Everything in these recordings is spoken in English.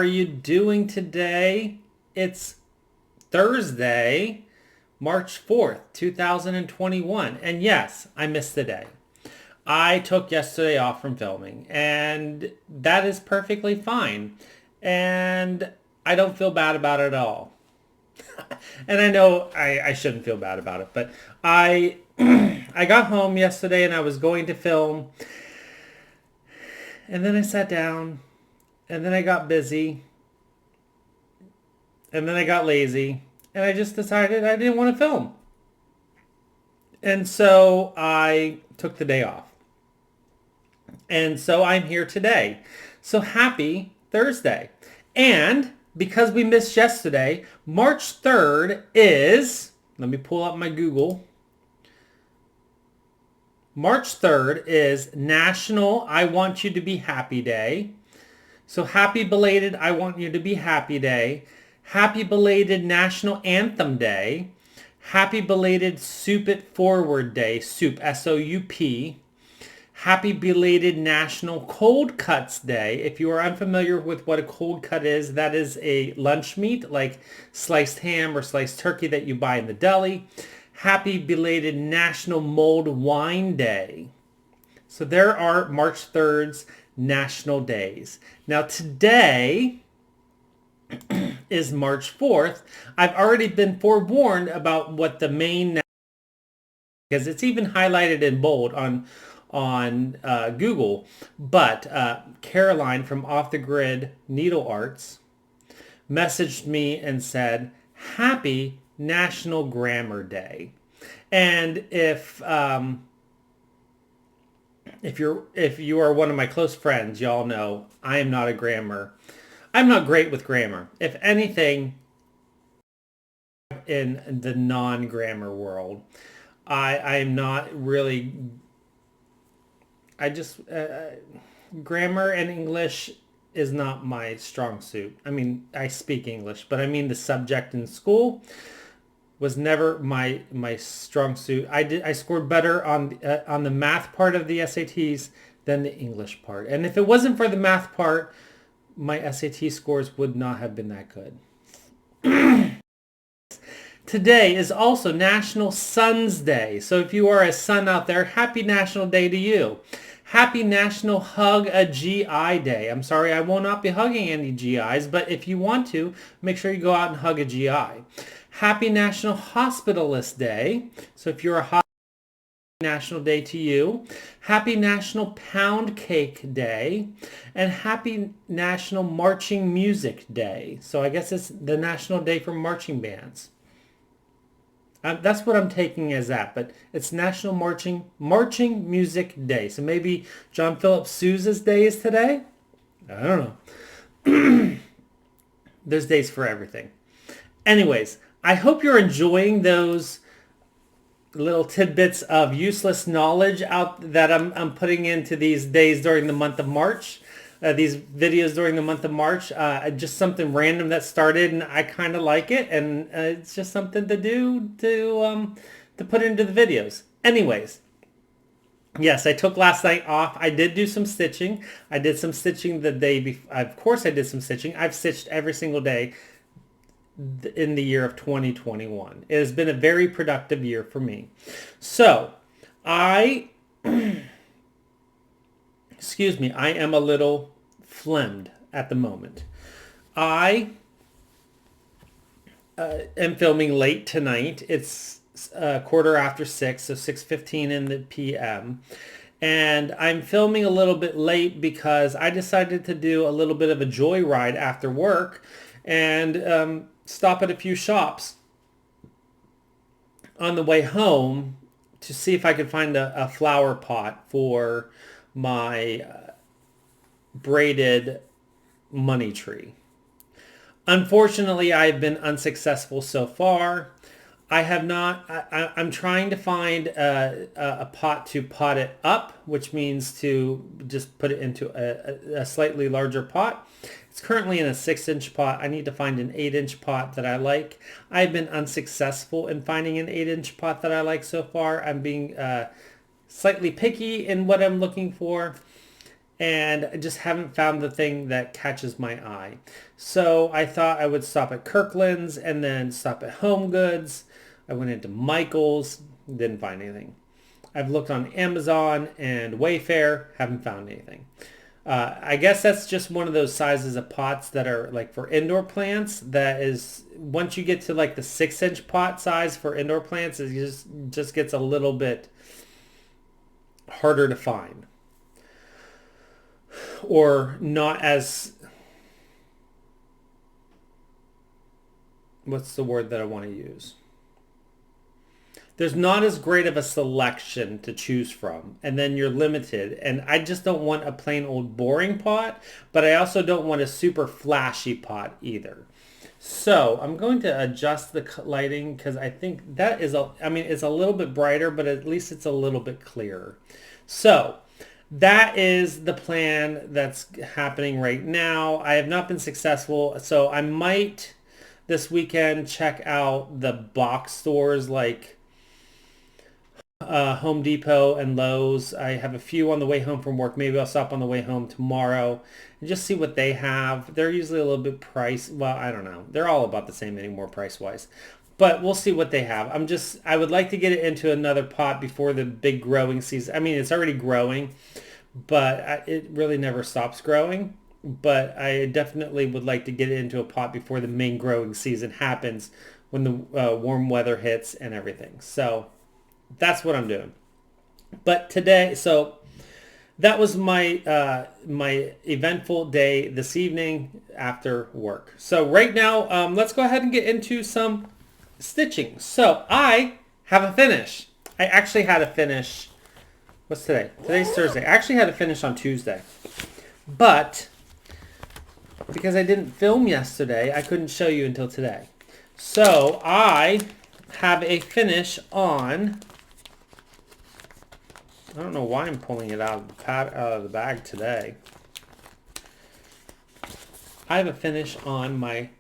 you doing today? It's Thursday, March 4th, 2021. And yes, I missed the day. I took yesterday off from filming, and that is perfectly fine. And I don't feel bad about it at all. And I know I shouldn't feel bad about it, but I I got home yesterday and I was going to film, and then I sat down, and then I got busy, and then I got lazy, and I just decided I didn't want to film. And so I took the day off. And so I'm here today. So happy Thursday. And because we missed yesterday, March 3rd is, let me pull up my Google. March 3rd is National I Want You to Be Happy Day. So happy belated I Want You to Be Happy Day. Happy belated National Anthem Day. Happy belated Soup It Forward Day. Soup, S-O-U-P. Happy belated National Cold Cuts Day. If you are unfamiliar with what a cold cut is, that is a lunch meat like sliced ham or sliced turkey that you buy in the deli. Happy belated National Mulled Wine Day. So there are March 3rd's national days. Now today is March 4th. I've already been forewarned about what the main, because it's even highlighted in bold on Google, but Caroline from Off the Grid Needle Arts messaged me and said, Happy National Grammar Day. And if you are one of my close friends, y'all know I am not a grammar. I'm not great with grammar. If anything, in the non-grammar world, I am not really. I just, grammar and English is not my strong suit. I mean, I speak English, but I mean the subject in school was never my strong suit. I scored better on the math part of the SATs than the English part. And if it wasn't for the math part, my SAT scores would not have been that good. Today is also National Sons Day. So if you are a son out there, happy National Day to you. Happy National Hug a GI Day. I'm sorry, I will not be hugging any GIs, but if you want to, make sure you go out and hug a GI. Happy National Hospitalist Day. So if you're a hospitalist, National Day to you. Happy National Pound Cake Day. And Happy National Marching Music Day. So I guess it's the National Day for marching bands. That's what I'm taking as that, but it's National Marching Music Day. So maybe John Philip Sousa's day is today? I don't know. There's days for everything. Anyways, I hope you're enjoying those little tidbits of useless knowledge out that I'm putting into these days during the month of March. These videos during the month of March, just something random that started, and I kind of like it, and it's just something to do to put into the videos. Anyways, yes, I took last night off. I did do some stitching. I did some stitching the day before. Of course, I did some stitching. I've stitched every single day in the year of 2021. It has been a very productive year for me. So, excuse me, I am a little phlegmed at the moment. I am filming late tonight. It's quarter after 6, so 6:15 in the p.m. And I'm filming a little bit late because I decided to do a little bit of a joyride after work and stop at a few shops on the way home to see if I could find a flower pot for my braided money tree. Unfortunately, I've been unsuccessful so far. I have not, I'm trying to find a pot to pot it up, which means to just put it into a slightly larger pot. It's currently in a 6-inch pot. I need to find an 8-inch pot that I like. I've been unsuccessful in finding an 8-inch pot that I like so far. I'm being slightly picky in what I'm looking for. and I just haven't found the thing that catches my eye. So I thought I would stop at Kirkland's and then stop at Home Goods. I went into Michael's, didn't find anything. I've looked on Amazon and Wayfair, haven't found anything. I guess that's just one of those sizes of pots that are like for indoor plants. That is, once you get to like the 6-inch pot size for indoor plants, it just gets a little bit harder to find. Or not as, what's the word that I want to use? There's not as great of a selection to choose from, and then you're limited. And I just don't want a plain old boring pot, but I also don't want a super flashy pot either. So I'm going to adjust the lighting because I think that is, it's a little bit brighter, but at least it's a little bit clearer. So that is the plan that's happening right now. I have not been successful, so I might this weekend check out the box stores like Home Depot and Lowe's. I have a few on the way home from work. Maybe I'll stop on the way home tomorrow and just see what they have. They're usually a little bit well, I don't know. They're all about the same anymore price-wise. But we'll see what they have. I would like to get it into another pot before the big growing season. I mean, it's already growing, but it really never stops growing. But I definitely would like to get it into a pot before the main growing season happens when the warm weather hits and everything. So that's what I'm doing. But today, so that was my my eventful day this evening after work. So right now, let's go ahead and get into some stitching. So I have a finish. I actually had a finish. What's today? Today's Thursday. I actually had a finish on Tuesday. But because I didn't film yesterday, I couldn't show you until today. So I have a finish on, I don't know why I'm pulling it out of the bag today. I have a finish on my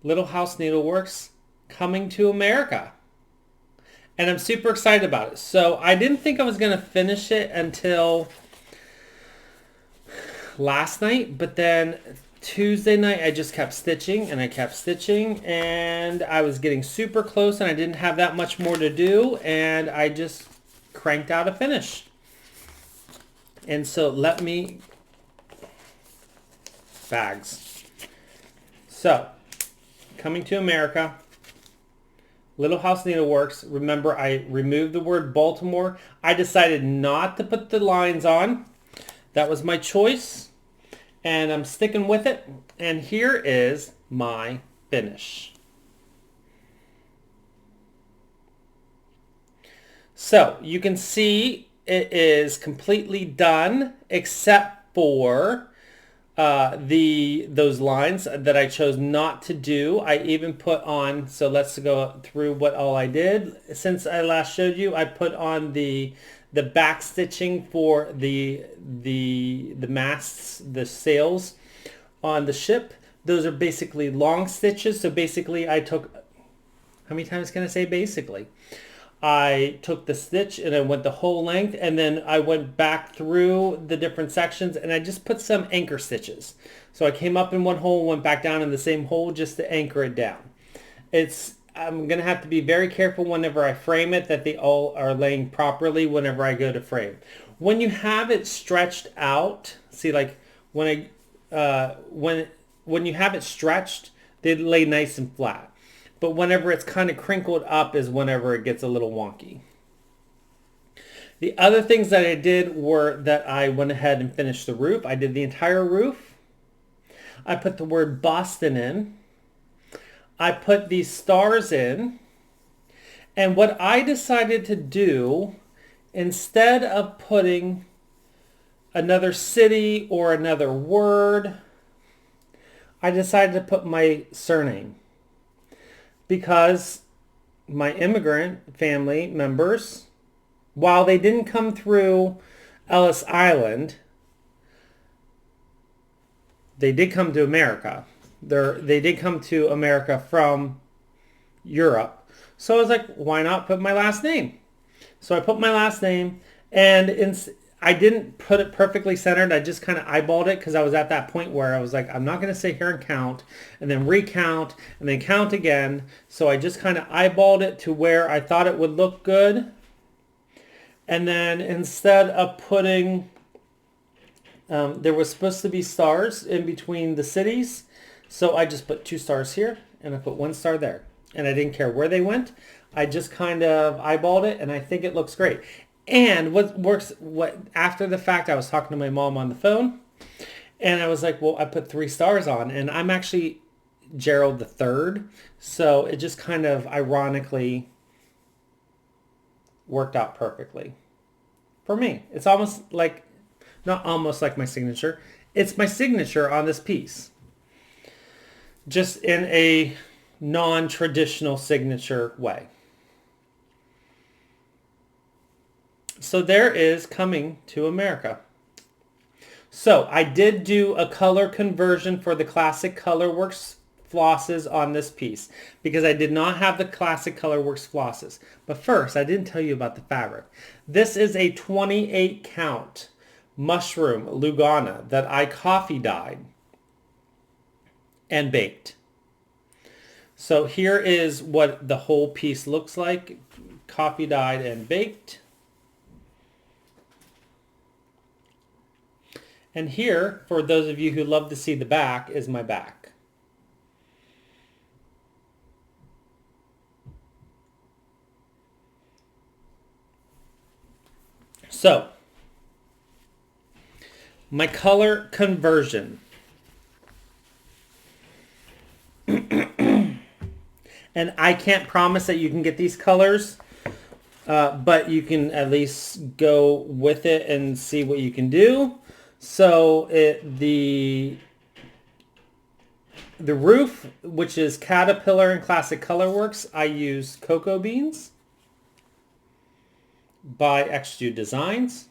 Little House Needleworks Coming to America. And I'm super excited about it. So I didn't think I was going to finish it until last night, but then Tuesday night I just kept stitching and I kept stitching and I was getting super close and I didn't have that much more to do and I just cranked out a finish. And so let me, bags. So, Coming to America, Little House Needleworks. Remember, I removed the word Baltimore. I decided not to put the lines on. That was my choice. And I'm sticking with it. And here is my finish. So you can see it is completely done except for those lines that I chose not to do. I even put on, so let's go through what all I did. Since I last showed you, I put on the back stitching for the masts, the sails on the ship. Those are basically long stitches. So basically I took, how many times can I say basically? I took the stitch and I went the whole length and then I went back through the different sections and I just put some anchor stitches. So I came up in one hole, went back down in the same hole just to anchor it down. I'm going to have to be very careful whenever I frame it that they all are laying properly whenever I go to frame. When you have it stretched out, see, like when you have it stretched, they lay nice and flat. But whenever it's kind of crinkled up is whenever it gets a little wonky. The other things that I did were that I went ahead and finished the roof. I did the entire roof. I put the word Boston in. I put these stars in. And what I decided to do, instead of putting another city or another word, I decided to put my surname. Because my immigrant family members, while they didn't come through Ellis Island, they did come to America. They did come to America from Europe. So I was like, why not put my last name? So I put my last name, and I didn't put it perfectly centered. I just kind of eyeballed it because I was at that point where I was like, I'm not going to sit here and count and then recount and then count again. So I just kind of eyeballed it to where I thought it would look good. And then instead of putting, there was supposed to be stars in between the cities. So I just put 2 stars here and I put 1 star there. And I didn't care where they went. I just kind of eyeballed it and I think it looks great. And what after the fact, I was talking to my mom on the phone and I was like, well, I put 3 stars on and I'm actually Gerald the third. So it just kind of ironically worked out perfectly for me. It's almost like, not almost like my signature. It's my signature on this piece. Just in a non-traditional signature way. So there is Coming to America. So I did do a color conversion for the Classic Colorworks flosses on this piece because I did not have the Classic Colorworks flosses. But first, I didn't tell you about the fabric. This is a 28 count mushroom Lugana that I coffee dyed and baked. So here is what the whole piece looks like, coffee dyed and baked. And here, for those of you who love to see the back, is my back. So, my color conversion. And I can't promise that you can get these colors, but you can at least go with it and see what you can do. So the roof, which is Caterpillar and Classic Colorworks, I use Cocoa Beans by Exude Designs.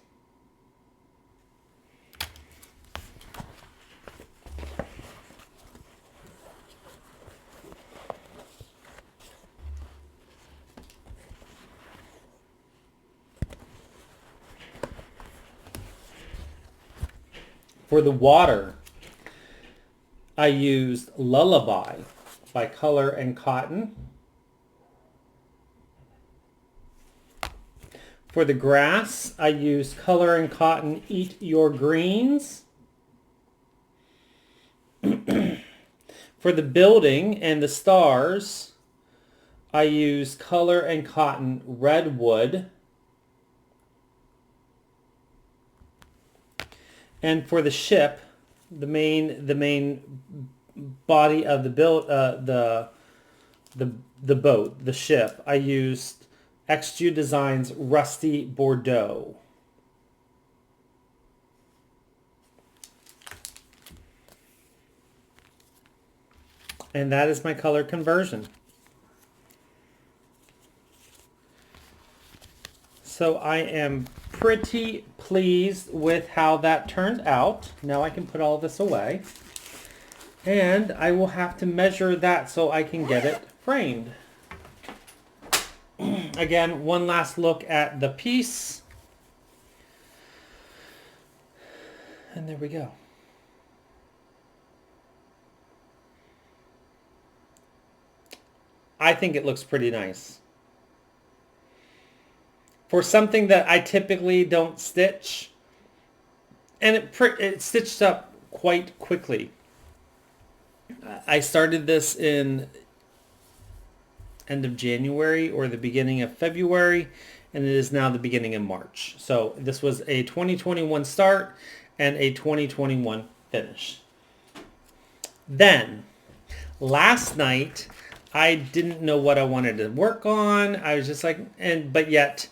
For the water, I used Lullaby by Color and Cotton. For the grass, I used Color and Cotton Eat Your Greens. For the building and the stars, I used Color and Cotton Redwood. And for the ship, the main body of the boat, the ship, I used Exude Designs Rusty Bordeaux. And that is my color conversion. So I am pretty pleased with how that turned out. Now I can put all this away. And I will have to measure that so I can get it framed. Again, one last look at the piece. And there we go. I think it looks pretty nice. For something that I typically don't stitch, and it stitched up quite quickly. I started this in end of January or the beginning of February, and it is now the beginning of March. So this was a 2021 start and a 2021 finish. Then, last night, I didn't know what I wanted to work on. I was just like, but yet,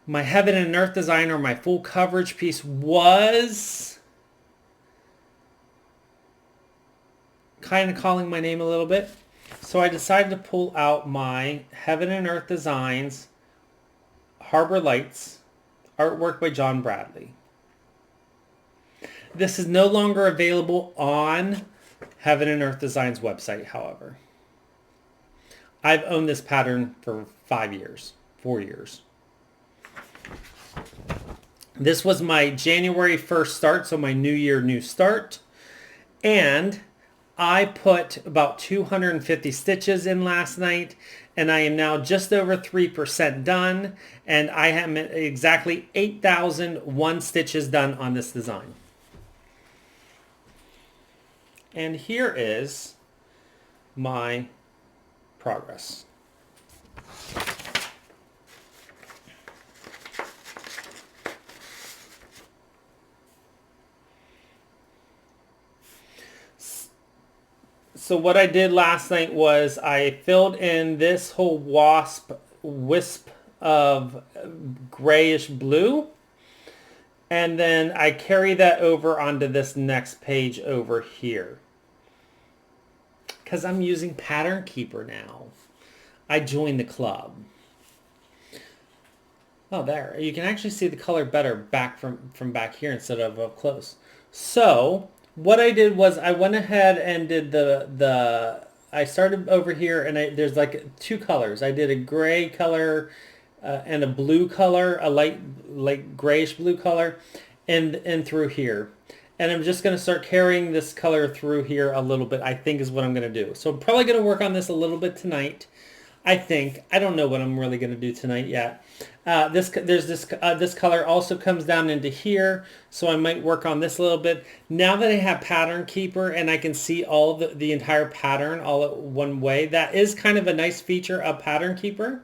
my Heaven and Earth design, or my full coverage piece, was kind of calling my name a little bit. So I decided to pull out my Heaven and Earth Designs Harbor Lights artwork by John Bradley. This is no longer available on Heaven and Earth Designs website, however. I've owned this pattern for 4 years. This was my January 1st start, so my new year, new start. And I put about 250 stitches in last night, and I am now just over 3% done, and I am at exactly 8,001 stitches done on this design. And here is my progress. So what I did last night was I filled in this whole wisp of grayish blue, and then I carry that over onto this next page over here. Because I'm using Pattern Keeper now. I joined the club. Oh, there. You can actually see the color better back from back here instead of up close. So what I did was I went ahead and did I started over here, and there's like two colors. I did a gray color and a blue color, a light grayish blue color, and through here. And I'm just going to start carrying this color through here a little bit, I think is what I'm going to do. So I'm probably going to work on this a little bit tonight. I think. I don't know what I'm really going to do tonight yet. This color also comes down into here, so I might work on this a little bit. Now that I have Pattern Keeper and I can see all the entire pattern all at one way, that is kind of a nice feature of Pattern Keeper.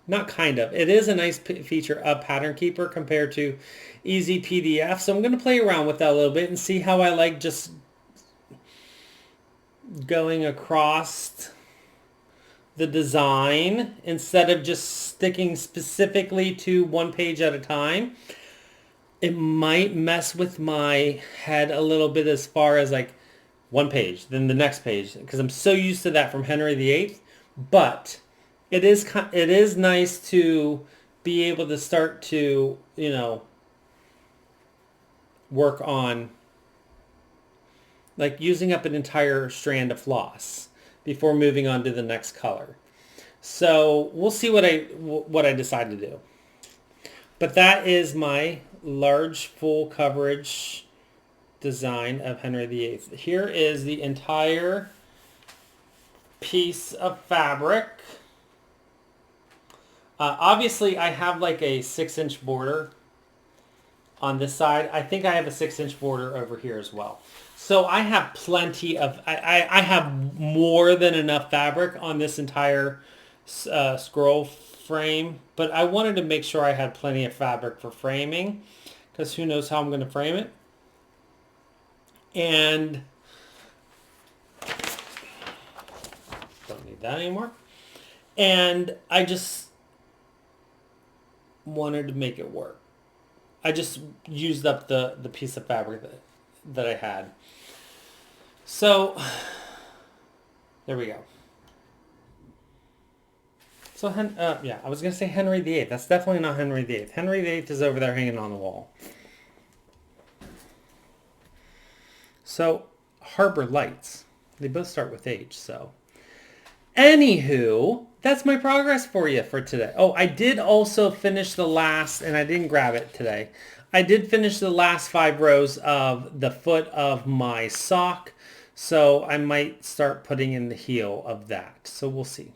Not kind of. It is a nice feature of Pattern Keeper compared to Easy PDF. So I'm going to play around with that a little bit and see how I like just going across the design instead of just sticking specifically to one page at a time. It might mess with my head a little bit as far as like one page, then the next page, because I'm so used to that from Henry VIII. But it is nice to be able to start to, work on like using up an entire strand of floss before moving on to the next color. So we'll see what I decide to do. But that is my large full coverage design of Henry VIII. Here is the entire piece of fabric. Obviously I have like a 6-inch border on this side. I think I have a 6-inch border over here as well. So I have plenty of, I have more than enough fabric on this entire scroll frame, but I wanted to make sure I had plenty of fabric for framing, because who knows how I'm going to frame it. And don't need that anymore. And I just wanted to make it work. I just used up the piece of fabric that I had. So there we go. So yeah, I was going to say Henry VIII. That's definitely not Henry VIII. Henry VIII is over there hanging on the wall. So Harbor Lights. They both start with H, so. Anywho, that's my progress for you for today. Oh, I did also finish the last, and I didn't grab it today. I did finish the last 5 rows of the foot of my sock, so I might start putting in the heel of that. So we'll see.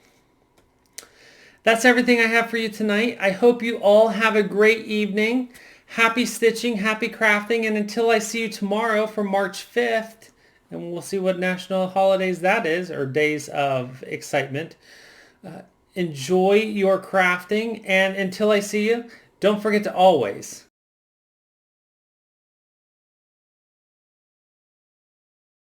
That's everything I have for you tonight. I hope you all have a great evening. Happy stitching, happy crafting, and until I see you tomorrow for March 5th, and we'll see what national holidays that is, or days of excitement. Enjoy your crafting, and until I see you, don't forget to always